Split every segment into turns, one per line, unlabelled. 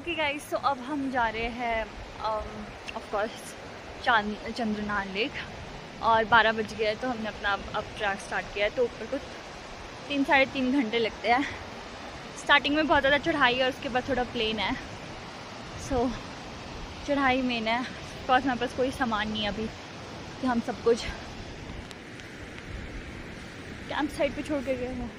Okay guys, तो अब हम जा रहे हैं ऑफ कोर्स चंद्रनान लेक और 12 बज गया है, तो हमने अपना अब ट्रैक स्टार्ट किया है। तो ऊपर को 3-3.5 घंटे लगते हैं। स्टार्टिंग में बहुत ज़्यादा चढ़ाई है और उसके बाद थोड़ा प्लेन है। सो चढ़ाई मेन है। ऑफकोर्स मेरे पास कोई सामान नहीं है अभी कि हम सब कुछ कैंप साइट पे छोड़ के गए हैं।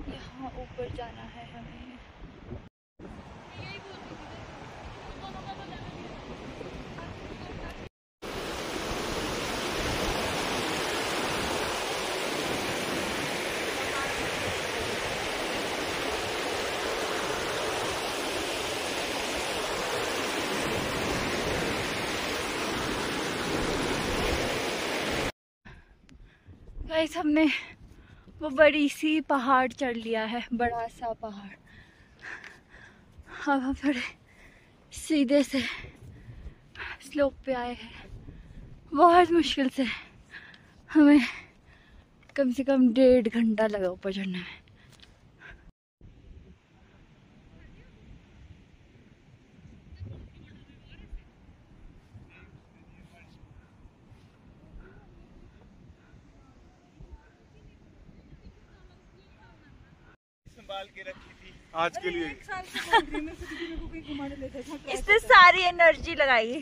यहाँ ऊपर जाना है हमें। गाइस, हमने वो बड़ी सी पहाड़ चढ़ लिया है, बड़ा सा पहाड़। अब हम थोड़े सीधे से स्लोप पे आए हैं। बहुत मुश्किल से हमें कम से कम 1.5 घंटा लगा ऊपर चढ़ने में।
के रखी थी आज के लिए।
इससे सारी एनर्जी लगाई।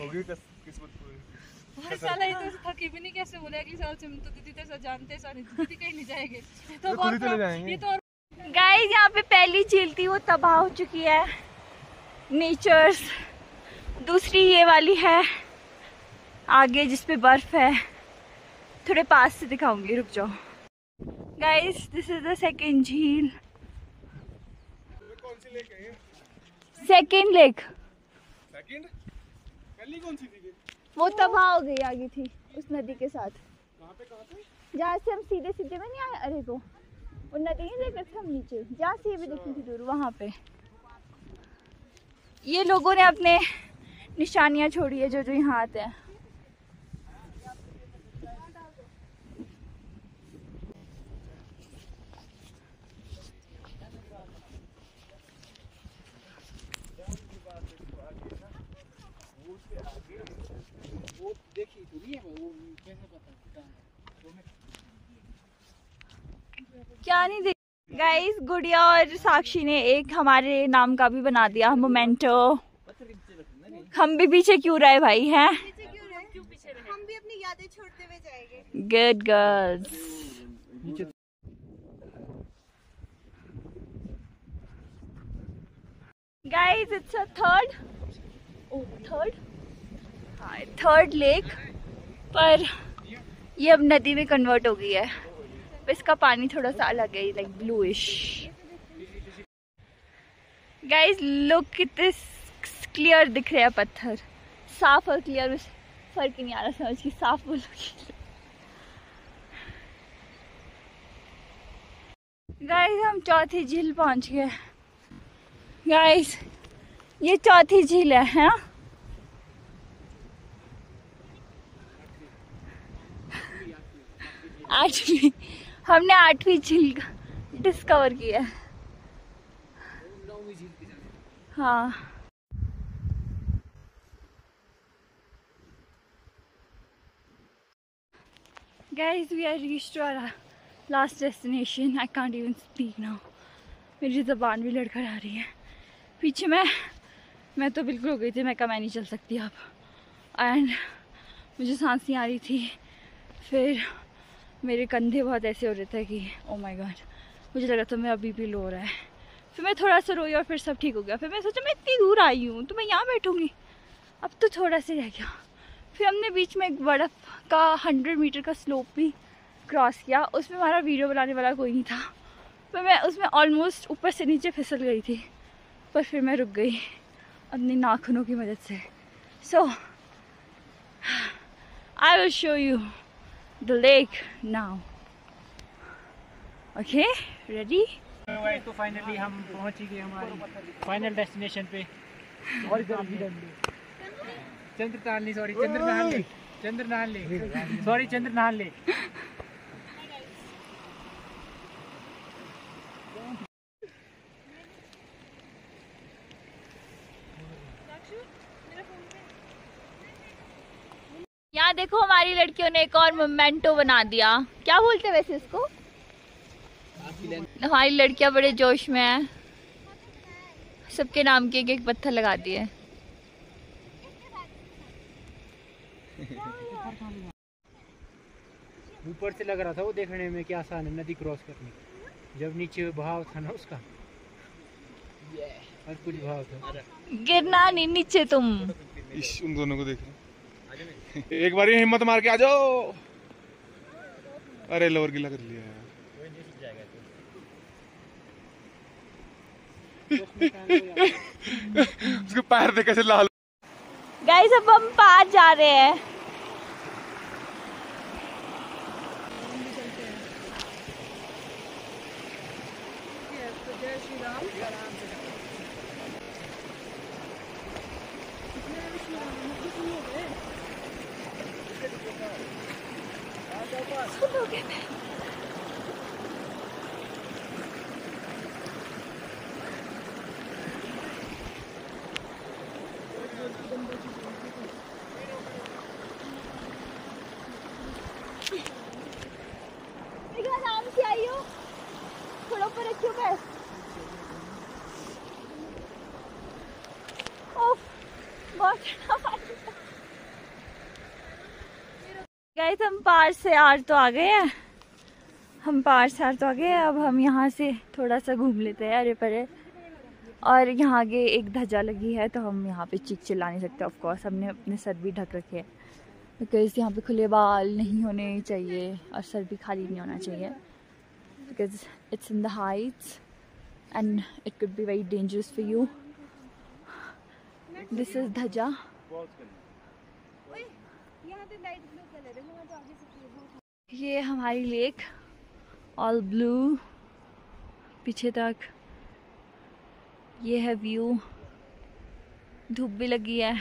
साला ये तो थकी भी नहीं, कैसे बोले अगले साल से हम तो दीदी तो जानते हैं, सारी दीदी कहीं नहीं जाएंगे तो खुद ही चले जाएंगे।
गाइस, यहाँ पे पहली झील थी वो तबाह हो चुकी है। नेचर्स दूसरी ये वाली है आगे जिसपे बर्फ है। थोड़े पास से दिखाऊंगी, रुक जाओ। Guys, this is the second झील। Second lake.
सेकंड? पहली कौन सी थी?
वो तबाह हो गई आगे थी उस नदी के साथ।
कहाँ पे?
जहाँ से हम सीधे में नहीं आए। अरे वो नदी नहीं देख रहे थे हम नीचे, जहाँ से ये भी दिखती थी दूर, वहाँ पे ये लोगों ने अपने निशानियाँ छोड़ी है जो यहाँ आते हैं। क्या नहीं देख। गाइस, गुड़िया और साक्षी ने एक हमारे नाम का भी बना दिया, मोमेंटो। हम भी पीछे क्यों रहे भाई हैं?
हम भी अपनी यादें छोड़ते हुए जाएंगे।
Good girls. Guys, it's a third lake, पर ये अब नदी में कन्वर्ट हो गई है। इसका पानी थोड़ा सा अलग है, लाइक ब्लूइश। गाइस, लुक कितने क्लियर दिख रहे हैं पत्थर, साफ और क्लियर में फर्क ही नहीं आ रहा समझ की साफ बोलो। गाइस, हम चौथी झील पहुंच गए। गाइस, ये चौथी झील है। आठवीं, हमने 8वीं झील डिस्कवर किया है। हाँ, guys, we are reached to our last destination. I can't even speak now. मेरी ज़बान भी लड़खड़ आ रही है। पीछे मैं तो बिल्कुल हो गई थी, मैं कहा मैं नहीं चल सकती अब। एंड मुझे सांस नहीं आ रही थी। फिर मेरे कंधे बहुत ऐसे हो रहे थे कि ओ माय गॉड, मुझे लगा था मैं अभी भी लो रहा है। फिर मैं थोड़ा सा रोई और फिर सब ठीक हो गया। फिर मैं सोचा मैं इतनी दूर आई हूँ तो मैं यहाँ बैठूँगी, अब तो थोड़ा सा रह गया। फिर हमने बीच में एक बर्फ़ का 100 मीटर का स्लोप भी क्रॉस किया। उसमें हमारा वीडियो बनाने वाला कोई नहीं था, पर मैं उसमें ऑलमोस्ट ऊपर से नीचे फिसल गई थी, पर फिर मैं रुक गई अपनी नाखूनों की मदद से। So I will show you the lake now. Okay, ready?
तो फाइनली हम पहुंच ही गए हमारी फाइनल डेस्टिनेशन पे। और चंद्रताल नहीं, sorry, Chandranal lake. Chandranath lake, sorry Chandranath lake.
यहाँ देखो हमारी लड़कियों ने एक और मोमेंटो बना दिया। क्या बोलते हैं वैसे इसको? हमारी लड़कियां बड़े जोश में हैं, सबके नाम के एक पत्थर लगा दिए।
ऊपर से लग रहा था वो देखने में क्या आसान है नदी क्रॉस करने, जब नीचे बहाव था ना उसका, और कुछ बहाव था।
गिरना नहीं नीचे तुम।
उन दोनों को देख एक बार हिम्मत मार के आ जाओ। अरे लोअर गिला कर लिया यार। उसके पैर देख कैसे लाल।
गाइस अब हम पार जा रहे हैं। आराम से आइयो, थोड़ा ऊपर रखियो पैर। गाइस हम पार से आर तो आ गए हैं, अब हम यहाँ से थोड़ा सा घूम लेते हैं अरे परे। और यहाँ आगे एक ध्वजा लगी है तो हम यहाँ पे चीख चिल्ला नहीं सकते। ऑफ कोर्स हमने अपने सर भी ढक रखे हैं बिकॉज यहाँ पे खुले बाल नहीं होने चाहिए और सर भी खाली नहीं होना चाहिए because it's in the Heights and it could be very dangerous for you. This is ध्वजा। ये हमारी लेक ऑल ब्लू पीछे तक, ये है व्यू। धूप भी लगी है।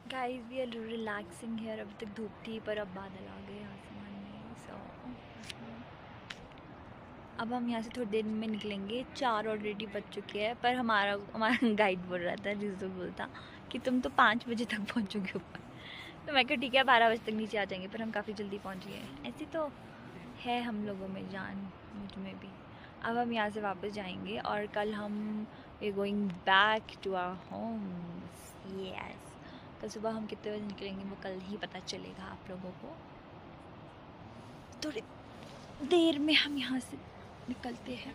Guys we are relaxing here. अभी तक धूप थी पर अब बादल आ गए आसमान में। सो अब हम यहाँ से थोड़ी देर में निकलेंगे। 4 ऑलरेडी बज चुके हैं पर हमारा गाइड बोल रहा था, रिजो बोलता कि तुम तो 5 बजे तक पहुँचोगे ऊपर। तो मैं कहा ठीक है 12 बजे तक नीचे आ जाएंगे, पर हम काफ़ी जल्दी पहुँच गए। ऐसे तो है हम लोगों में जान, मुझ में भी। अब हम यहाँ से वापस जाएंगे और कल हम we going back to our homes. Yes, कल सुबह हम कितने बजे निकलेंगे वो कल ही पता चलेगा आप लोगों को। थोड़ी देर में हम यहाँ से निकलते हैं।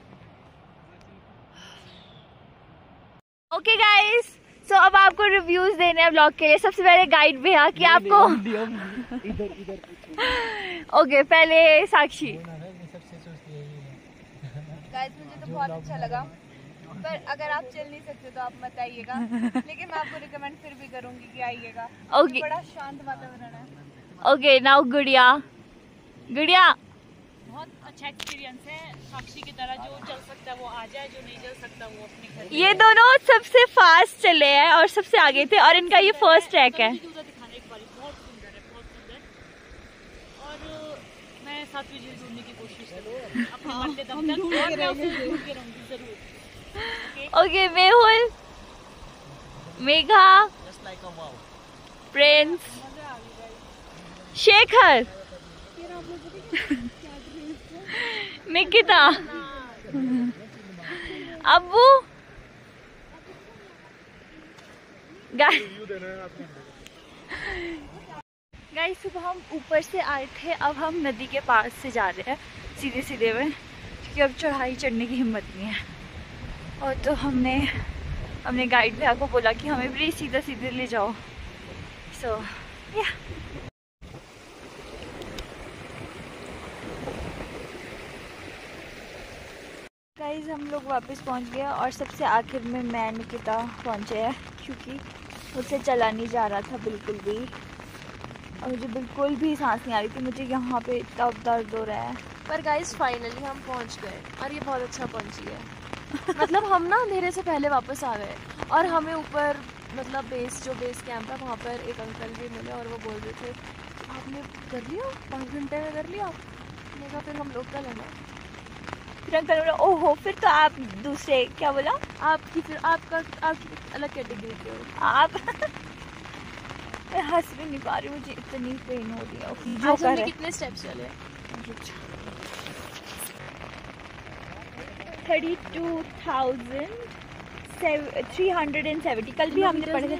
ओके गाइस, सो अब आपको रिव्यूज देने हैं ब्लॉग के लिए। सबसे पहले गाइड भैया कि आपको ओके पहले साक्षी।
गाइस मुझे तो बहुत अच्छा लगा, पर अगर आप चल नहीं सकते तो आप मत आइएगा, लेकिन मैं आपको रिकमेंड फिर भी करूंगी कि आइएगा।
ओके,
बड़ा शांत वातावरण है।
ओके नाउ गुड़िया।
बहुत अच्छा एक्सपीरियंस है। साक्षी की तरह जो चल सकता है वो आ जाए, जो नहीं चल सकता वो अपने घर।
ये दोनों सबसे फास्ट चले हैं और सबसे आगे थे और इनका ये फर्स्ट ट्रैक है।
दिखाने एक बार बहुत सुंदर है, बहुत सुंदर। और मैं 7वीं झील ढूंढने की कोशिश करूँ अपने मरते दम तक, और मैं उसे ढूंढ के रहूंगी जरूर।
ओके मेहुल, मेघा, प्रिंस, शेखर, निकिता, अब्बू। गाइस सुबह हम ऊपर से आए थे, अब हम नदी के पास से जा रहे हैं सीधे सीधे में, क्योंकि अब चढ़ाई चढ़ने की हिम्मत नहीं है। और तो हमने गाइड भैया को बोला कि हमें भी सीधा सीधे ले जाओ। सो या गाइस हम लोग वापस पहुंच गए और सबसे आखिर में मैं निकिता पहुंचे हैं क्योंकि मुझसे चला नहीं जा रहा था बिल्कुल भी और मुझे बिल्कुल भी सांस नहीं आ रही थी। मुझे यहाँ पे इतना दर्द हो रहा है।
पर गाइस फाइनली हम पहुंच गए और ये बहुत अच्छा पहुंची है। मतलब हम ना अंधेरे से पहले वापस आ गए और हमें ऊपर मतलब बेस कैंप है वहाँ पर एक अंकल भी मिले और वो बोल रहे थे आपने कर लिया 5 घंटे में कर लिया। मैंने कहा फिर हम लोकल है ना।
फिर अंकल बोला ओहो फिर तो आप दूसरे क्या बोला
आपकी फिर आपका अलग कैटेगरी के हो
आप। मैं हंस भी नहीं पा रही, मुझे इतनी पेन हो रही है। जो
आज
कर
हमने
है
कितने स्टेप्स चले?
32,370। कल भी हमने पढ़े थे।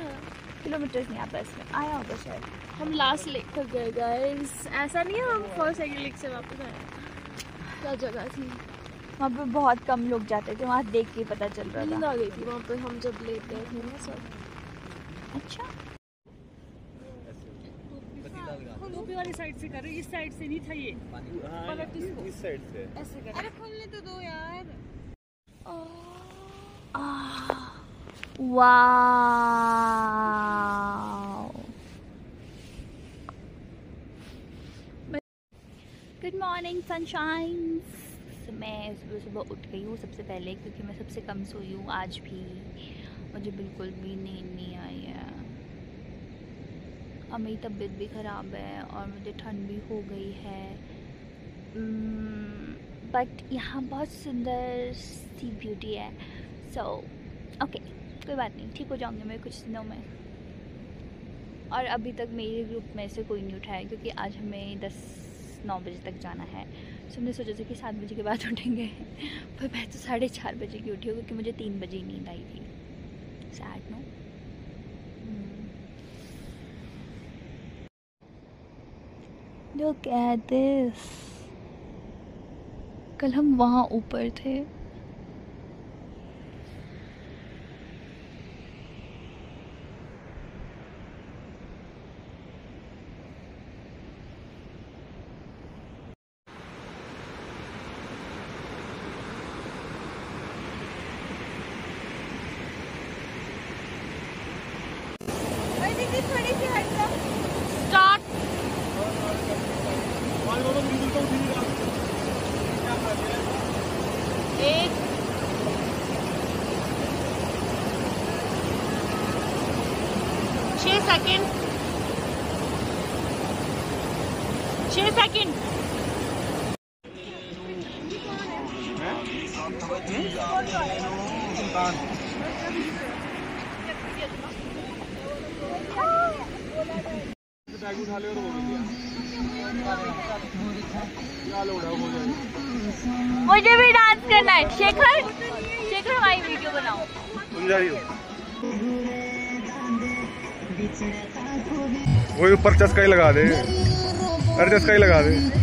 किलोमीटर्स नहीं आता इसमें आया होगा शायद।
हम लास्ट लेक तक गए गाइस। ऐसा नहीं है हम फर्स्ट सेकंड लेक से वापस आए। क्या जगह थी
वहाँ पे बहुत कम लोग जाते थे, वहाँ देख के पता चल रहा
नींद
था।
आ गई थी वहाँ पे हम जब लेट गए थे ना सब।
अच्छा
टोपी वाली साइड से कर रही, इस साइड से नहीं था ये। पलट इसको
इस साइड से
ऐसे कर।
अरे खोलने तो दो यार।
वाव। Good morning sunshines. मैं सुबह सुबह उठ गई हूँ सबसे पहले क्योंकि मैं सबसे कम सोई हूँ आज भी। मुझे बिल्कुल भी नींद नहीं आई है और मेरी तबीयत भी ख़राब है और मुझे ठंड भी हो गई है। बट यहाँ बहुत सुंदर सी ब्यूटी है। सो ओके कोई बात नहीं, ठीक हो जाऊँगी मैं कुछ दिनों में। और अभी तक मेरे ग्रुप में से कोई नहीं उठा है क्योंकि आज हमें 9 बजे तक जाना है। सो हमने सोचा था कि 7 बजे के बाद उठेंगे पर मैं तो 4:30 बजे की उठी हूँ क्योंकि मुझे 3 बजे ही नींद आई थी। Sad no. Look at this. कल हम वहाँ ऊपर थे।
थोड़ी सी हट जाओ।
स्टार्ट। एक 6 सेकंड 6 सेकंड।
बैग उठा ले और वो भी क्या लोड़ा हो जाएगा।
मुझे भी डांस करना है। शेखर हमारी वीडियो बनाओ।
तुम जा रही हो वही ऊपर चस्का ही लगा दे। अरे चस्का ही लगा दे।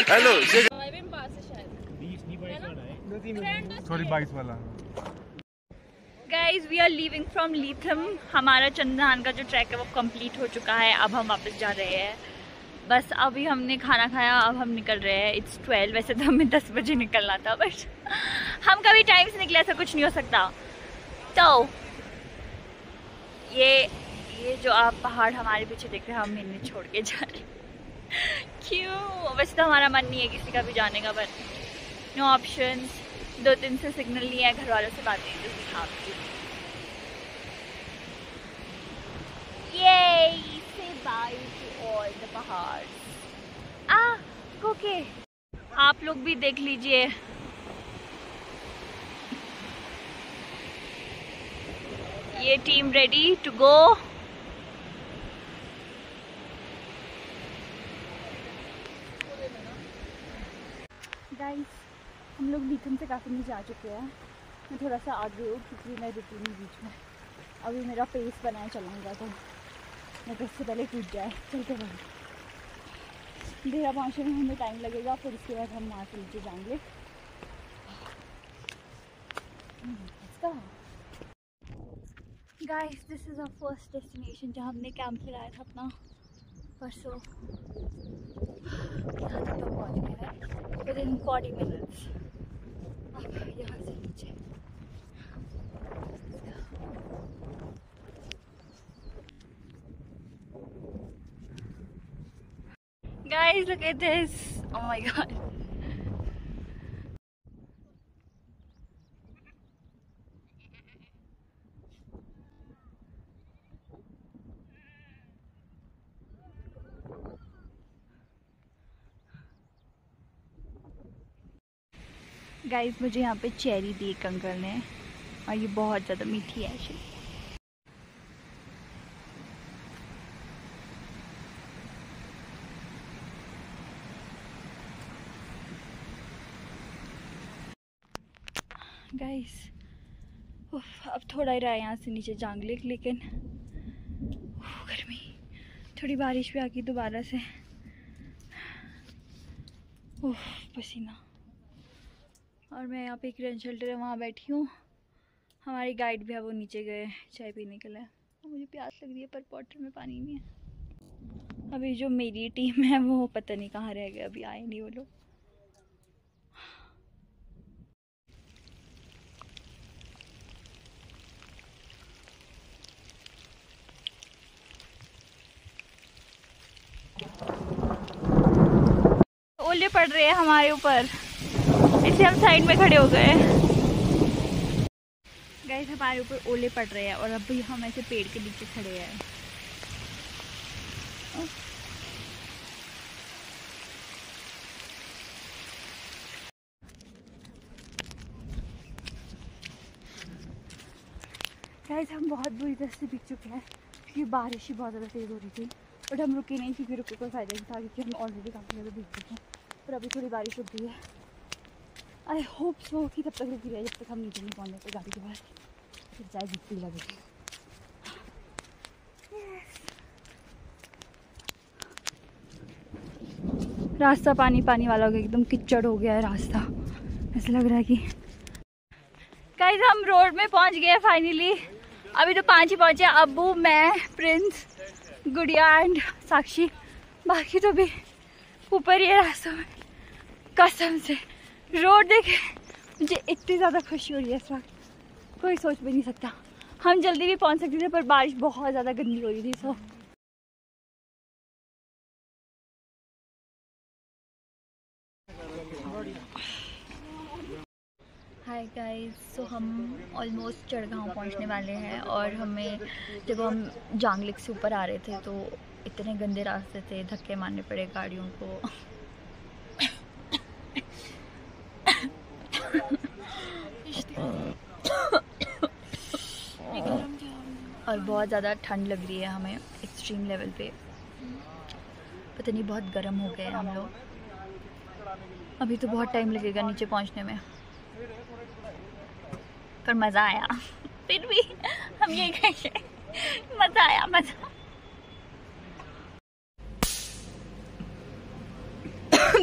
हेलो सॉरी 22 वाला।
Guys we are leaving from Leetham. हमारा चंद्रहान का जो ट्रैक है वो कंप्लीट हो चुका है। अब हम वापस जा रहे हैं। बस अभी हमने खाना खाया, अब हम निकल रहे हैं। इट्स 12। वैसे तो हमें 10 बजे निकलना था बट हम कभी टाइम से निकले, ऐसा कुछ नहीं हो सकता। तो ये जो आप पहाड़ हमारे पीछे देख रहे हैं हम इन्हें छोड़ के जा रहे हैं। क्यों? वैसे तो हमारा मन नहीं है किसी का भी जाने का, पर नो ऑप्शंस। 2-3 से सिग्नल नहीं है, घर वालों से बातें जो सिखाती। Yay! Say bye to all the पहाड़। ओके, आप लोग भी देख लीजिए। ये team ready to go. Guys, हम लोग बीकन से काफ़ी नीचे आ चुके हैं। मैं थोड़ा सा आगे हूँ क्योंकि मैं रुकी नहीं बीच में। अभी मेरा पेस बनाया चलूँगा तो मैं तो उससे पहले टूट जाए। चलते रहो। देहरा पहुँचने में हमें टाइम लगेगा, फिर उसके बाद हम वहाँ से नीचे जाएंगे। Guys, this is our first destination जहाँ हमने कैंप लगाया था अपना परसों। यहाँ तक तो पहुँच गए हैं विदिन 40 मिनट्स। अब यहाँ से नीचे guys, look at this. Oh my god. Guys, मुझे यहाँ पे चेरी दी एक अंकल ने, और ये बहुत ज़्यादा मीठी है एक्चुअली। गाइस, अब थोड़ा ही रहा है यहाँ से नीचे जांगलिक, लेकिन गर्मी, थोड़ी बारिश भी आ गई दोबारा से। पसीना। और मैं यहाँ पे एक रेन शेल्टर है वहाँ बैठी हूँ। हमारी गाइड भी है, वो नीचे गए चाय पीने के लिए। और मुझे प्यास लग रही है, पर बॉटल में पानी नहीं है। अभी जो मेरी टीम है वो पता नहीं कहाँ रह गए, अभी आए नहीं वो लोग। ओले पड़ रहे हैं हमारे ऊपर, इसलिए हम साइड में खड़े हो गए। गाइस, हमारे ऊपर ओले पड़ रहे हैं और अभी हम ऐसे पेड़ के नीचे खड़े हैं। गाइस, हम बहुत बुरी तरह से भीग चुके हैं क्योंकि बारिश ही बहुत ज़्यादा तेज़ हो रही थी। बट हम रुके नहीं क्योंकि रुके कोई फ़ायदा नहीं था, क्योंकि हम ऑलरेडी काफ़ी ज़्यादा भीग चुके हैं। पर अभी थोड़ी बारिश रुक गई है। आई होप सो कि तब तक रुकी रहे जब तक हम नीचे नहीं पहुँच जाते गाड़ी के बाद, फिर चाय जितनी लगेगी। रास्ता पानी पानी वाला हो गया, एकदम कीचड़ हो गया है रास्ता। ऐसा लग रहा है कि गाइस, हम रोड में पहुंच गए फाइनली। अभी तो 5 ही पहुंचे, अब्बू, मैं, प्रिंस, गुड़िया एंड साक्षी। बाकी तो भी ऊपर ही है रास्तों में। कसम से रोड देखे मुझे इतनी ज़्यादा खुशी हो रही है इस वक्त, कोई सोच भी नहीं सकता। हम जल्दी भी पहुंच सकते थे पर बारिश बहुत ज़्यादा गंदी हो रही थी। सो हाय गाइस, सो हम ऑलमोस्ट चढ़गांव पहुंचने वाले हैं। और हमें जब हम जांगलिक से ऊपर आ रहे थे तो इतने गंदे रास्ते थे, धक्के मारने पड़े गाड़ियों को। और बहुत ज़्यादा ठंड लग रही है हमें, एक्सट्रीम लेवल पे। पता नहीं, बहुत गर्म हो गए हैं हम लोग। अभी तो बहुत टाइम लगेगा नीचे पहुंचने में, पर मज़ा आया। फिर भी हम ये कहेंगे, मज़ा आया, मज़ा।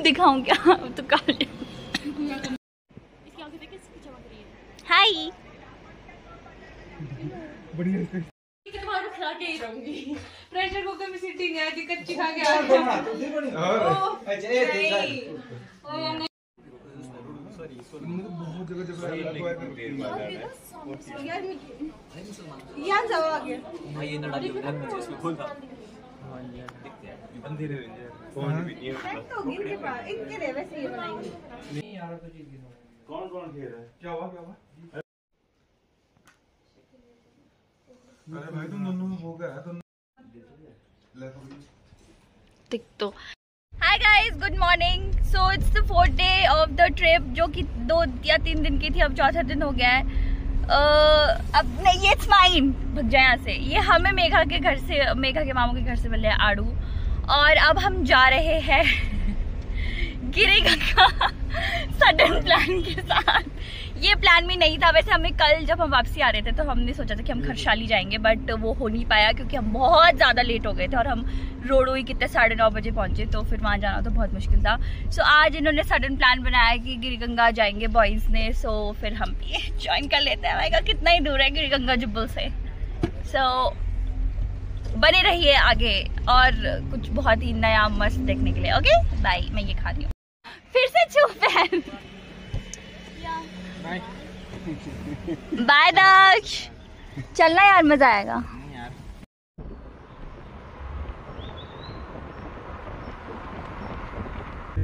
दिखाऊं क्या? तो काले।
इसकी आंखें देखिए, इसकी चमक रही है।
हाय,
बढ़िया।
खा के ही रहूंगी। प्रेशर कुकर में सीटी नहीं आती, कच्ची खा के आ गई।
बहुत जगह
यहाँ जाओ आगे।
ये ना डालिए, इसमें खोल था।
कौन कौन खेल रहा है? क्या हुआ क्या हुआ? अरे भाई तुम दोनों में हो गया तुम
तो hi guys, good morning. So it's the 4th day of the trip, जो कि 2 या 3 दिन की थी, अब चौथा दिन हो गया है। अब नहीं, ये फाइन, भग जाए यहाँ से। ये हमें मेघा के घर से, मेघा के मामू के घर से मिले आड़ू, और अब हम जा रहे हैं गिरिगंगा सडन प्लान के साथ। ये प्लान में नहीं था वैसे। हमें कल जब हम वापसी आ रहे थे तो हमने सोचा था कि हम खरसाली जाएंगे, बट वो हो नहीं पाया क्योंकि हम बहुत ज़्यादा लेट हो गए थे और हम रोडो ही कितने 9:30 बजे पहुंचे, तो फिर वहाँ जाना तो बहुत मुश्किल था। सो आज इन्होंने सडन प्लान बनाया कि गिरिगंगा जाएंगे बॉयज़ ने, सो फिर हम भी ज्वाइन कर लेते हैं। मैं कितना ही दूर है गिरिगंगा जुब्बल से। सो बने रहिए आगे और कुछ बहुत ही नया मस्त देखने के लिए। Okay bye. मैं ये खा रही हूँ, फिर से चुप है। बाय दक्ष, चलना यार, मजा आएगा।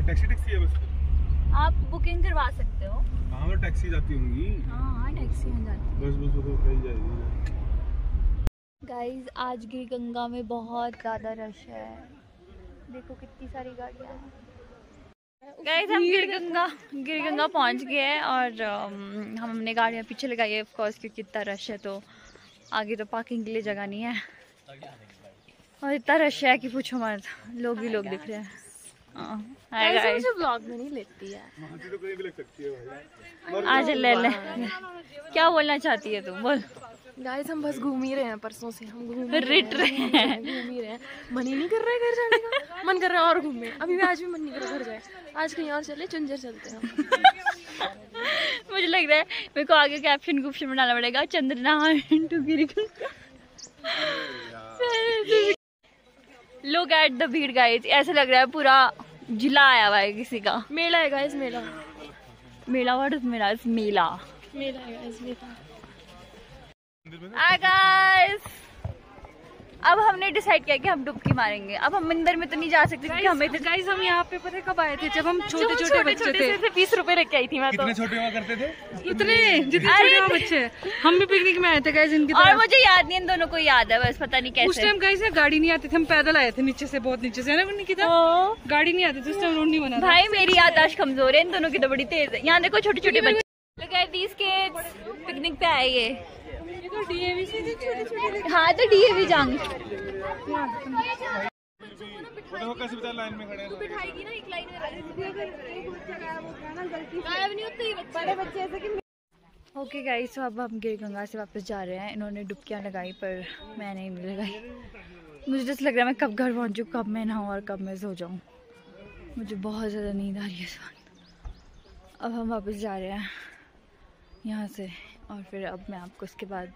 टैक्सी है बस।
आप बुकिंग करवा सकते हो।
हाँ वो टैक्सी जाती होंगी।
हाँ टैक्सी में जाती है।
बस वो कहीं जाएगी।
गाइज आज गिरिगंगा में बहुत ज़्यादा रश है, देखो कितनी सारी गाड़ियाँ हैं। गाइज हम गिरिगंगा पहुंच गए हैं और हम हमने गाड़ियाँ पीछे लगाई है, ऑफ कोर्स, क्योंकि इतना रश है तो आगे तो पार्किंग के लिए जगह नहीं है। और इतना रश है कि पूछो मत, लोग ही लोग दिख रहे हैं।
मुझे ब्लॉग में नहीं लेती है।
तो कहीं भी लग सकती है भाई।
आज ले ले, क्या बोलना चाहती है तुम, बोल।
गाइस हम बस घूम ही रहे हैं, परसों से हम घूम
रिट रहे हैं।
घूम ही रहे हैं। मन ही नहीं कर रहा है घर जाने का, मन कर रहा है और घूमे। अभी भी आज भी मन नहीं कर रहा घर जाए, आज कहीं और चले, चुंजर चलते हैं।
मुझे लग रहा है मेरे को आगे कैप्शन बनाना पड़ेगा, Chandranarayan to गिरिगंगा। Look at the भीड़ गाइस, ऐसा लग रहा है पूरा जिला आया हुआ है किसी का।
मेला है guys, mela
what is mela? Is मेला
है गाइस, मेला।
हाय गाइस, अब हमने डिसाइड किया कि हम डुबकी मारेंगे। अब हम मंदिर में तो नहीं जा सकते क्योंकि हमें
गाइस हम यहाँ पे पता कब आए थे, जब हम छोटे छोटे बच्चे थे।
20 रुपए रख के आई थी मैं तो।
कितने छोटे हुआ करते थे?
उतने जितने छोटे बच्चे हम भी पिकनिक में आए थे गाइस इनकी
और मुझे याद नहीं, इन दोनों को याद है, बस पता नहीं कैसे।
उस टाइम गाइस गाड़ी नहीं आती थी, हम पैदल आए थे नीचे से, बहुत नीचे से, है ना निकिता? गाड़ी नहीं आती थी उस टाइम, रोड नहीं बना था।
भाई मेरी याददाश्त कमजोर है, इन दोनों की तो बड़ी तेज है। यहाँ देखो छोटे छोटे बच्चे, Look at these kids, picnic पे आए ये।
तो डीएवी से छोटे-छोटे।
हाँ तो डीएवी जाऊंगी।
देखो कैसे बेचारे लाइन में खड़े हैं।
बिठाएगी ना एक लाइन में, बड़े बच्चे ऐसे कि। ओके गाइस, तो अब हम गिरिगंगा से वापस जा रहे हैं। इन्होंने डुबकियाँ लगाई पर मैं नहीं लगाई। मुझे जैसे लग रहा है मैं कब घर पहुँचूँ, कब मैं नहाऊँ और कब मैं सो जाऊँ। मुझे बहुत ज़्यादा नींद आ रही है इस वक्त। अब हम वापस जा रहे हैं यहाँ से, और फिर अब मैं आपको उसके बाद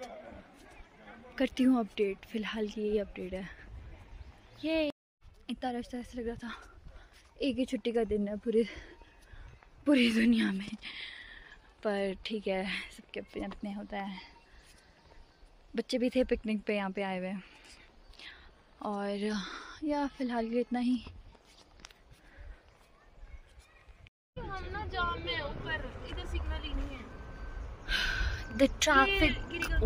करती हूँ अपडेट। फ़िलहाल की यही अपडेट है। ये इतना रास्ता ऐसा लग रहा था एक ही छुट्टी का दिन है पूरी दुनिया में, पर ठीक है, सबके अपने अपने होता है। बच्चे भी थे पिकनिक पे यहाँ पे आए हुए, और या फ़िलहाल के इतना ही।
हम ना जाम में ऊपर, इधर सिग्नल ही नहीं है।
The traffic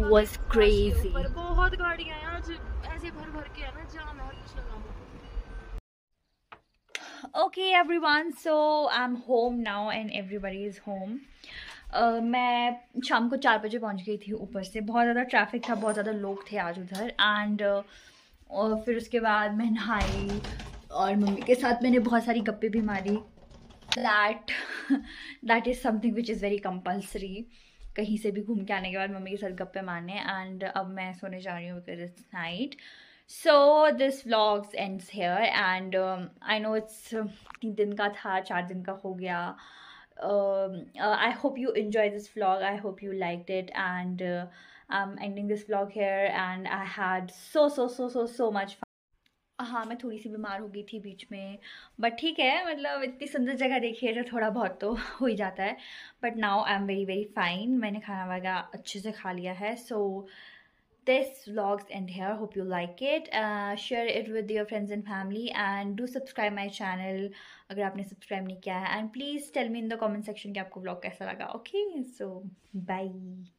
was crazy.
बहुत गाड़ियाँ हैं आज, ऐसे भर के है ना, जाम है कुछ लगा।
Okay everyone, so I'm home now and everybody is home. मैं शाम को 4 बजे पहुंच गई थी ऊपर से। बहुत ज़्यादा ट्रैफिक था, बहुत ज़्यादा लोग थे आज उधर। एंड और फिर उसके बाद मैं नहाई और मम्मी के साथ मैंने बहुत सारी गप्पे भी मारी। That is something which is very compulsory, कहीं से भी घूम के आने के बाद मम्मी के साथ गप्पे मारने। एंड अब मैं सोने जा रही हूँ because it's night. So this vlogs ends here and I know it's 3 दिन का था, 4 दिन का हो गया। I hope you enjoyed this vlog. I hope you liked it, and I'm ending this vlog here. And I had so much fun. हाँ मैं थोड़ी सी बीमार हो गई थी बीच में, बट ठीक है, मतलब इतनी सुंदर जगह देखी है तो थोड़ा बहुत तो हो ही जाता है। But now I am very fine. मैंने खाना वगैरह अच्छे से खा लिया है। सो this vlog's end here. Hope you like it. Share it with your friends and family, and do subscribe my channel अगर आपने subscribe नहीं किया है, and please tell me in the comment section कि आपको vlog कैसा लगा. Okay, so bye.